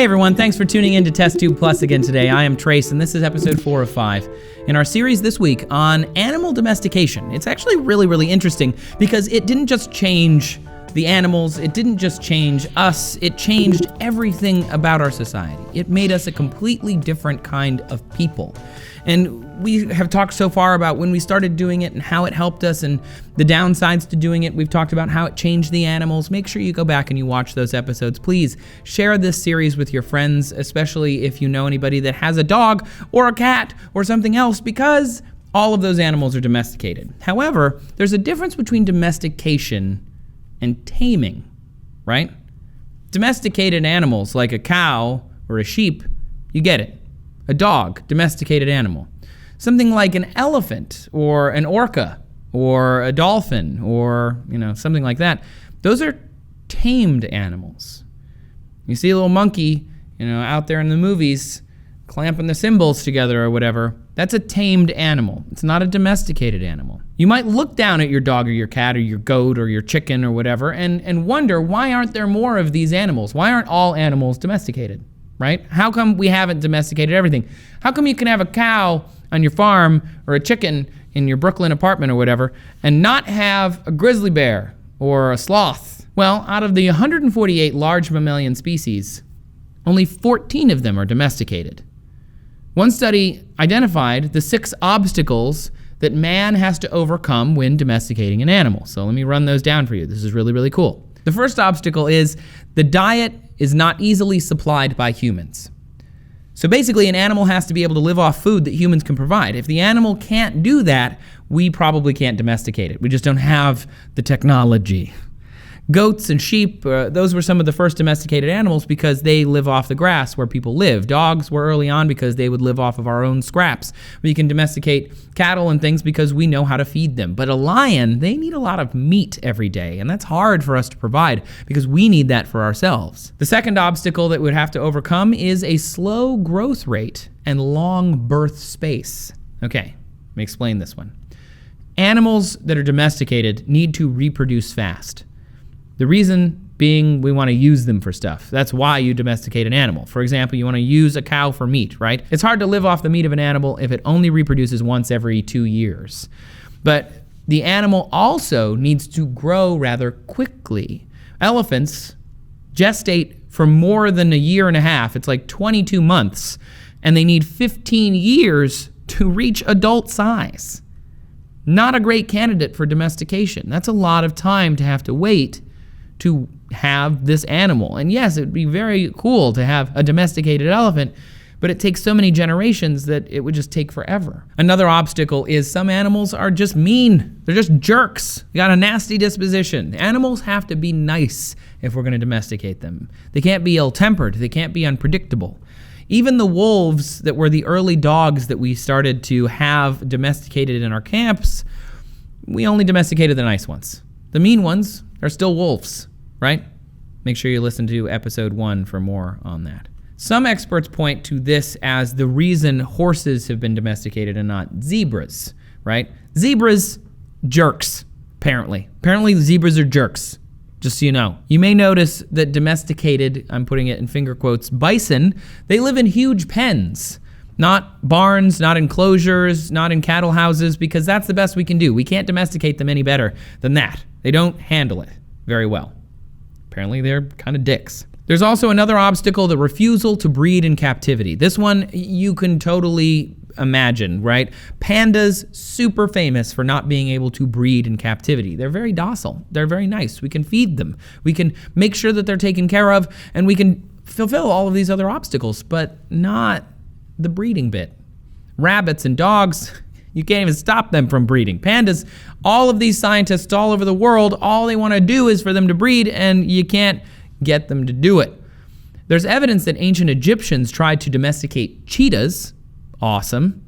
Hey everyone, thanks for tuning in to Test Tube Plus again today. I am Trace, and this is episode 4 of 5 in our series this week on animal domestication. It's actually really interesting because it didn't just change the animals, it didn't just change us, it changed everything about our society. It made us a completely different kind of people. And we have talked so far about when we started doing it and how it helped us and the downsides to doing it. We've talked about how it changed the animals. Make sure you go back and you watch those episodes. Please share this series with your friends, especially if you know anybody that has a dog or a cat or something else, because all of those animals are domesticated. However, there's a difference between domestication and taming, right? Domesticated animals like a cow or a sheep, you get it. A dog, domesticated animal. Something like an elephant or an orca or a dolphin or, something like that. Those are tamed animals. You see a little monkey, out there in the movies clamping the cymbals together or whatever. That's a tamed animal. It's not a domesticated animal. You might look down at your dog or your cat or your goat or your chicken or whatever and wonder, why aren't there more of these animals? Why aren't all animals domesticated? Right? How come we haven't domesticated everything? How come you can have a cow on your farm or a chicken in your Brooklyn apartment or whatever and not have a grizzly bear or a sloth? Well, out of the 148 large mammalian species, only 14 of them are domesticated. One study identified the 6 obstacles that man has to overcome when domesticating an animal. So let me run those down for you. This is really cool. The first obstacle is the diet is not easily supplied by humans. So basically, an animal has to be able to live off food that humans can provide. If the animal can't do that, we probably can't domesticate it. We just don't have the technology. Goats and sheep, those were some of the first domesticated animals because they live off the grass where people live. Dogs were early on because they would live off of our own scraps. We can domesticate cattle and things because we know how to feed them. But a lion, they need a lot of meat every day, and that's hard for us to provide because we need that for ourselves. The second obstacle that we'd have to overcome is a slow growth rate and long birth space. Okay, let me explain this one. Animals that are domesticated need to reproduce fast. The reason being we want to use them for stuff. That's why you domesticate an animal. For example, you want to use a cow for meat, right? It's hard to live off the meat of an animal if it only reproduces once every 2 years. But the animal also needs to grow rather quickly. Elephants gestate for more than a year and a half. It's like 22 months, and they need 15 years to reach adult size. Not a great candidate for domestication. That's a lot of time to have to wait to have this animal. And yes, it would be very cool to have a domesticated elephant, but it takes so many generations that it would just take forever. Another obstacle is some animals are just mean. They're just jerks. They got a nasty disposition. Animals have to be nice if we're going to domesticate them. They can't be ill-tempered. They can't be unpredictable. Even the wolves that were the early dogs that we started to have domesticated in our camps, we only domesticated the nice ones. The mean ones are still wolves, right? Make sure you listen to episode 1 for more on that. Some experts point to this as the reason horses have been domesticated and not zebras, right? Zebras, jerks, apparently. Apparently zebras are jerks, just so you know. You may notice that domesticated, I'm putting it in finger quotes, bison, they live in huge pens. Not barns, not enclosures, not in cattle houses, because that's the best we can do. We can't domesticate them any better than that. They don't handle it very well. Apparently they're kind of dicks. There's also another obstacle, the refusal to breed in captivity. This one you can totally imagine, right? Pandas, super famous for not being able to breed in captivity. They're very docile. They're very nice. We can feed them. We can make sure that they're taken care of, and we can fulfill all of these other obstacles, but not the breeding bit. Rabbits and dogs, you can't even stop them from breeding. Pandas, all of these scientists all over the world, all they want to do is for them to breed, and you can't get them to do it. There's evidence that ancient Egyptians tried to domesticate cheetahs. Awesome.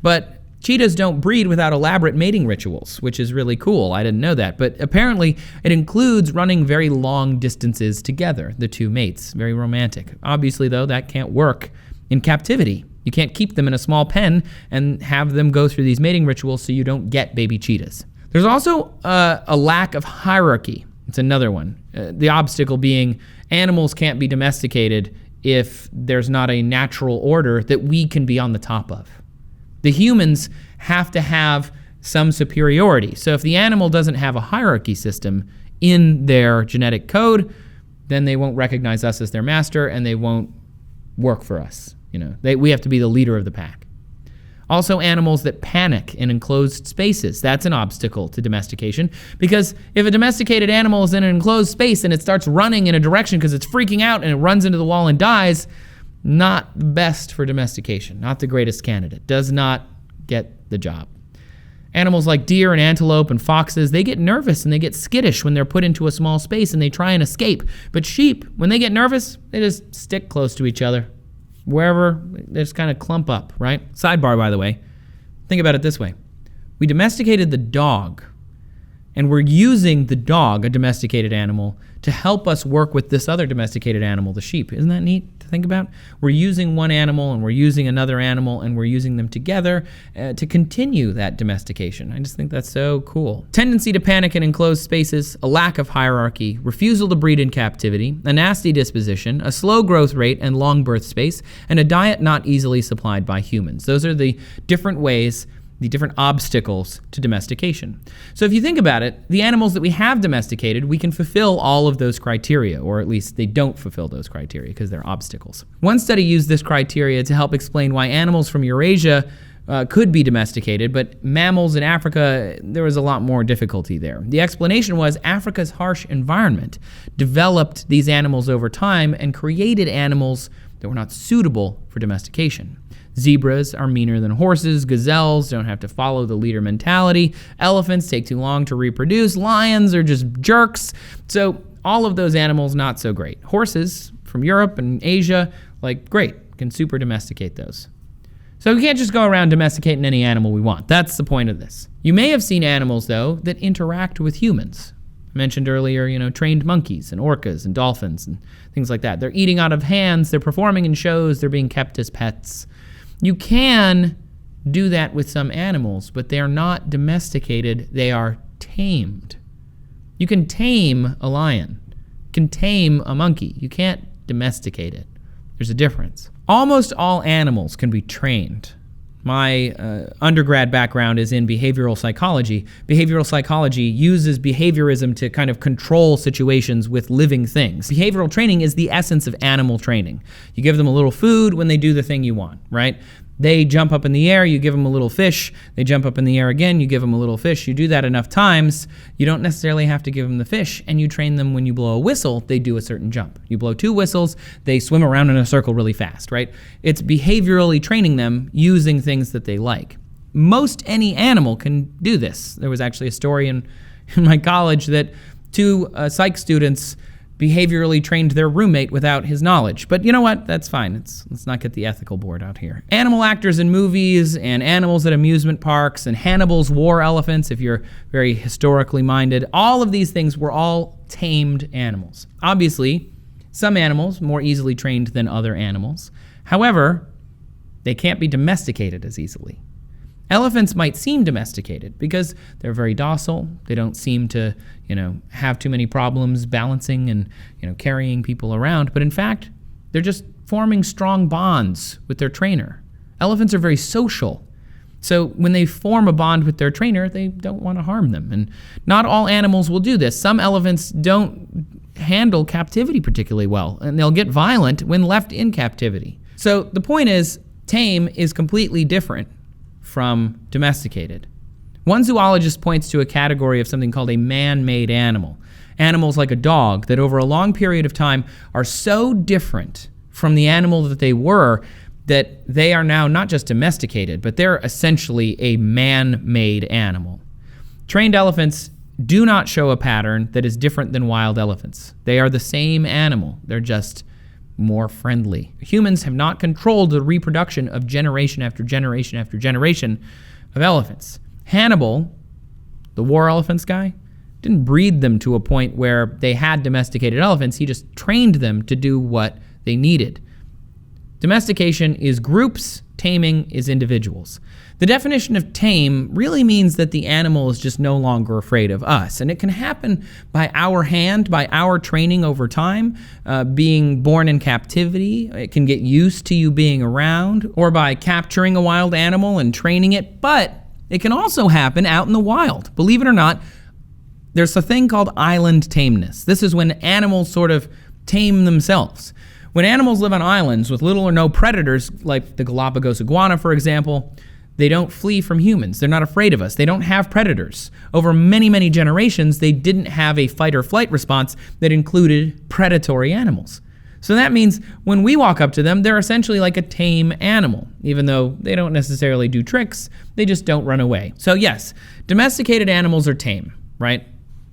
But cheetahs don't breed without elaborate mating rituals, which is really cool. I didn't know that. But apparently it includes running very long distances together, the two mates. Very romantic. Obviously, though, that can't work in captivity. You can't keep them in a small pen and have them go through these mating rituals so you don't get baby cheetahs. There's also a lack of hierarchy. It's another one. The obstacle being animals can't be domesticated if there's not a natural order that we can be on the top of. The humans have to have some superiority. So if the animal doesn't have a hierarchy system in their genetic code, then they won't recognize us as their master and they won't work for us. We have to be the leader of the pack. Also, animals that panic in enclosed spaces. That's an obstacle to domestication, because if a domesticated animal is in an enclosed space and it starts running in a direction because it's freaking out and it runs into the wall and dies, not the best for domestication, not the greatest candidate, does not get the job. Animals like deer and antelope and foxes, they get nervous and they get skittish when they're put into a small space and they try and escape. But sheep, when they get nervous, they just stick close to each other. Wherever, they just kind of clump up, right? Sidebar, by the way, think about it this way. We domesticated the dog, and we're using the dog, a domesticated animal, to help us work with this other domesticated animal, the sheep. Isn't that neat to think about? We're using one animal and we're using another animal and we're using them together to continue that domestication. I just think that's so cool. Tendency to panic in enclosed spaces, a lack of hierarchy, refusal to breed in captivity, a nasty disposition, a slow growth rate and long birth space, and a diet not easily supplied by humans. Those are the different ways, the different obstacles to domestication. So if you think about it, the animals that we have domesticated, we can fulfill all of those criteria, or at least they don't fulfill those criteria because they're obstacles. One study used this criteria to help explain why animals from Eurasia could be domesticated, but mammals in Africa, there was a lot more difficulty there. The explanation was Africa's harsh environment developed these animals over time and created animals that were not suitable for domestication. Zebras are meaner than horses. Gazelles don't have to follow the leader mentality. Elephants take too long to reproduce. Lions are just jerks. So all of those animals, not so great. Horses from Europe and Asia, great, can super domesticate those. So we can't just go around domesticating any animal we want. That's the point of this. You may have seen animals, though, that interact with humans. I mentioned earlier, trained monkeys and orcas and dolphins and things like that. They're eating out of hands. They're performing in shows. They're being kept as pets. You can do that with some animals, but they are not domesticated. They are tamed. You can tame a lion. You can tame a monkey. You can't domesticate it. There's a difference. Almost all animals can be trained. My undergrad background is in behavioral psychology. Behavioral psychology uses behaviorism to kind of control situations with living things. Behavioral training is the essence of animal training. You give them a little food when they do the thing you want, right? They jump up in the air, you give them a little fish. They jump up in the air again, you give them a little fish. You do that enough times, you don't necessarily have to give them the fish, and you train them when you blow a whistle, they do a certain jump. You blow 2 whistles, they swim around in a circle really fast, right? It's behaviorally training them using things that they like. Most any animal can do this. There was actually a story in my college that 2 psych students behaviorally trained their roommate without his knowledge. But you know what? That's fine. Let's not get the ethical board out here. Animal actors in movies and animals at amusement parks and Hannibal's war elephants, if you're very historically minded, all of these things were all tamed animals. Obviously, some animals more easily trained than other animals. However, they can't be domesticated as easily. Elephants might seem domesticated because they're very docile. They don't seem to, have too many problems balancing and, carrying people around. But in fact, they're just forming strong bonds with their trainer. Elephants are very social. So when they form a bond with their trainer, they don't want to harm them. And not all animals will do this. Some elephants don't handle captivity particularly well, and they'll get violent when left in captivity. So the point is, tame is completely different from domesticated. One zoologist points to a category of something called a man-made animal. Animals like a dog that over a long period of time are so different from the animal that they were that they are now not just domesticated, but they're essentially a man-made animal. Trained elephants do not show a pattern that is different than wild elephants. They are the same animal. They're just more friendly. Humans have not controlled the reproduction of generation after generation after generation of elephants. Hannibal, the war elephants guy, didn't breed them to a point where they had domesticated elephants. He just trained them to do what they needed. Domestication is groups, taming is individuals. The definition of tame really means that the animal is just no longer afraid of us. And it can happen by our hand, by our training over time, being born in captivity. It can get used to you being around, or by capturing a wild animal and training it. But it can also happen out in the wild. Believe it or not, there's a thing called island tameness. This is when animals sort of tame themselves. When animals live on islands with little or no predators, like the Galapagos iguana, for example, they don't flee from humans. They're not afraid of us. They don't have predators. Over many, many generations, they didn't have a fight or flight response that included predatory animals. So that means when we walk up to them, they're essentially like a tame animal. Even though they don't necessarily do tricks, they just don't run away. So yes, domesticated animals are tame, right?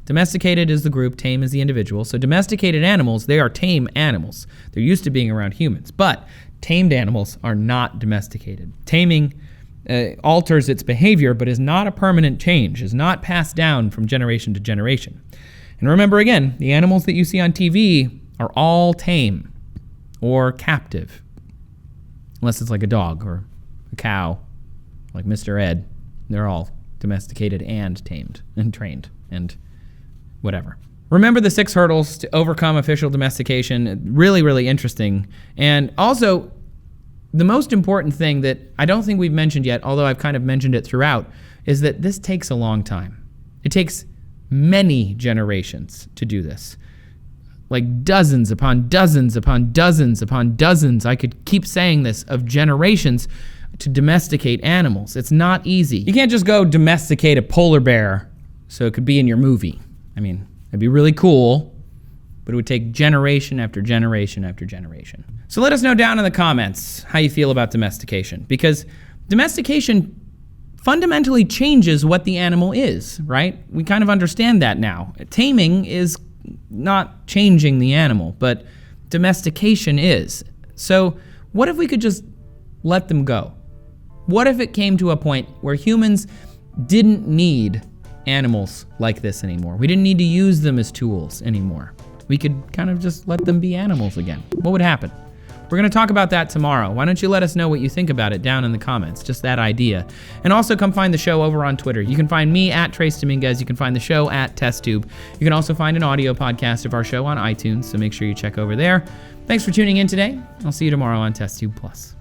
Domesticated is the group, tame is the individual. So domesticated animals, they are tame animals. They're used to being around humans. But tamed animals are not domesticated. Taming alters its behavior, but is not a permanent change, is not passed down from generation to generation. And remember again, the animals that you see on TV are all tame or captive, unless it's like a dog or a cow, like Mr. Ed. They're all domesticated and tamed and trained and whatever. Remember the 6 hurdles to overcome official domestication. Really, really interesting. And also, the most important thing that I don't think we've mentioned yet, although I've kind of mentioned it throughout, is that this takes a long time. It takes many generations to do this. Like dozens upon dozens upon dozens upon dozens, I could keep saying this, of generations to domesticate animals. It's not easy. You can't just go domesticate a polar bear so it could be in your movie. I mean, it'd be really cool, but it would take generation after generation after generation. So let us know down in the comments how you feel about domestication, because domestication fundamentally changes what the animal is, right? We kind of understand that now. Taming is not changing the animal, but domestication is. So what if we could just let them go? What if it came to a point where humans didn't need animals like this anymore? We didn't need to use them as tools anymore. We could kind of just let them be animals again. What would happen? We're going to talk about that tomorrow. Why don't you let us know what you think about it down in the comments, just that idea. And also come find the show over on Twitter. You can find me at Trace Dominguez. You can find the show at TestTube. You can also find an audio podcast of our show on iTunes, so make sure you check over there. Thanks for tuning in today. I'll see you tomorrow on TestTube Plus.